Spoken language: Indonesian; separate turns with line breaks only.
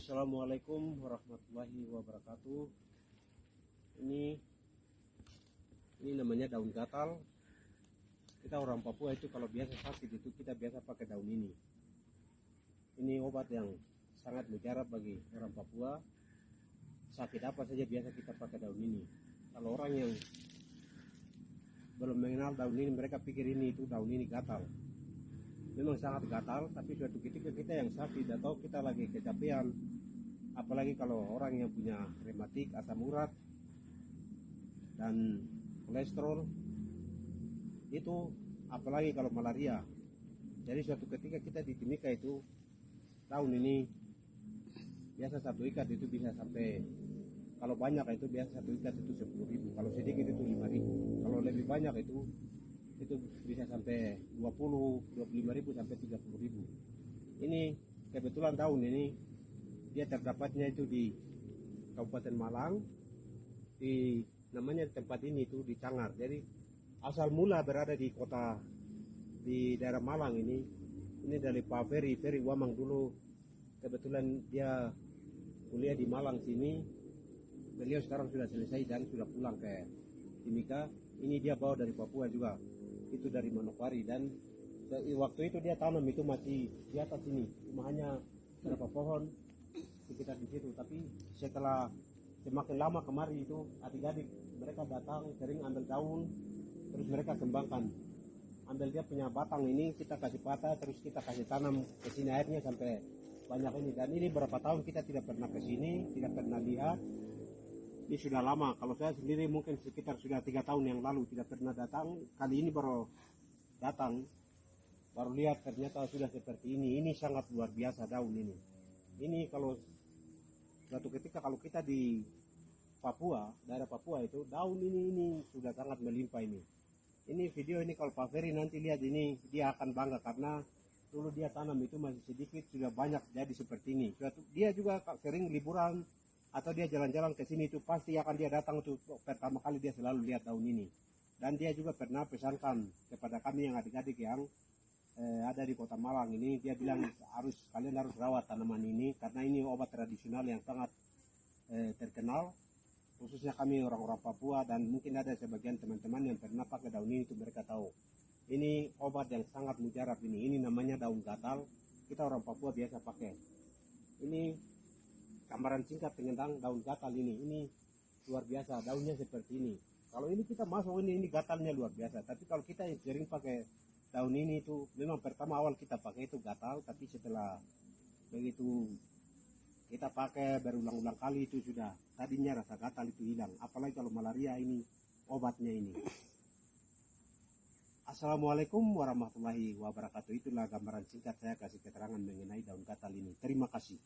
Assalamualaikum warahmatullahi wabarakatuh. Ini namanya daun gatal. Kita orang Papua itu kalau biasa sakit itu kita biasa pakai daun ini. Ini obat yang sangat mujarab bagi orang Papua. Sakit apa saja biasa kita pakai daun ini. Kalau orang yang belum mengenal daun ini, mereka pikir ini itu daun ini gatal. Memang sangat gatal, tapi suatu ketika kita yang sakit atau kita lagi kecapean, apalagi kalau orang yang punya rematik, asam urat, dan kolesterol, itu apalagi kalau malaria. Jadi suatu ketika kita di Timika itu, daun ini biasa satu ikat itu bisa sampai, kalau banyak itu biasa satu ikat itu 10.000, kalau sedikit itu 5.000, kalau lebih banyak itu bisa sampai 25.000 sampai 30.000. Ini kebetulan daun ini dia terdapatnya itu di Kabupaten Malang, di namanya tempat ini itu di Cangar. Jadi asal mula berada di kota di daerah Malang ini dari Pak Ferry Wamang dulu. Kebetulan dia kuliah di Malang sini. Beliau sekarang sudah selesai dan sudah pulang ke Timika. Ini dia bawa dari Papua juga, itu dari Manokwari, dan waktu itu dia tanam itu masih di atas ini, cuma hanya beberapa pohon sekitar di situ. Tapi setelah semakin lama kemari itu adik-adik mereka datang sering ambil daun, terus mereka kembangkan, ambil dia punya batang ini, kita kasih patah, terus kita kasih tanam ke sini, airnya sampai banyak ini. Dan ini berapa tahun kita tidak pernah ke sini, tidak pernah lihat. Ini sudah lama, kalau saya sendiri mungkin sekitar sudah 3 tahun yang lalu tidak pernah datang. Kali ini baru datang, baru lihat ternyata sudah seperti ini. Ini sangat luar biasa daun ini. Ini kalau suatu ketika kalau kita di Papua, daerah Papua itu daun ini sudah sangat melimpah ini. Ini video ini kalau Pak Ferry nanti lihat ini, dia akan bangga karena dulu dia tanam itu masih sedikit, sudah banyak jadi seperti ini. Dia juga sering liburan atau dia jalan-jalan ke sini itu pasti akan dia datang tuh, pertama kali dia selalu lihat daun ini. Dan dia juga pernah pesankan kepada kami yang adik-adik yang ada di Kota Malang ini, dia bilang kalian harus rawat tanaman ini karena ini obat tradisional yang sangat terkenal, khususnya kami orang-orang Papua, dan mungkin ada sebagian teman-teman yang pernah pakai daun ini itu mereka tahu. Ini obat yang sangat mujarab ini namanya daun gatal. Kita orang Papua biasa pakai. Ini gambaran singkat tentang daun gatal ini luar biasa, daunnya seperti ini. Kalau ini kita masuk ini gatalnya luar biasa. Tapi kalau kita yang sering pakai daun ini itu memang pertama awal kita pakai itu gatal, tapi setelah begitu kita pakai berulang-ulang kali itu sudah tadinya rasa gatal itu hilang. Apalagi kalau malaria ini obatnya ini. Assalamualaikum warahmatullahi wabarakatuh. Itulah gambaran singkat saya kasih keterangan mengenai daun gatal ini. Terima kasih.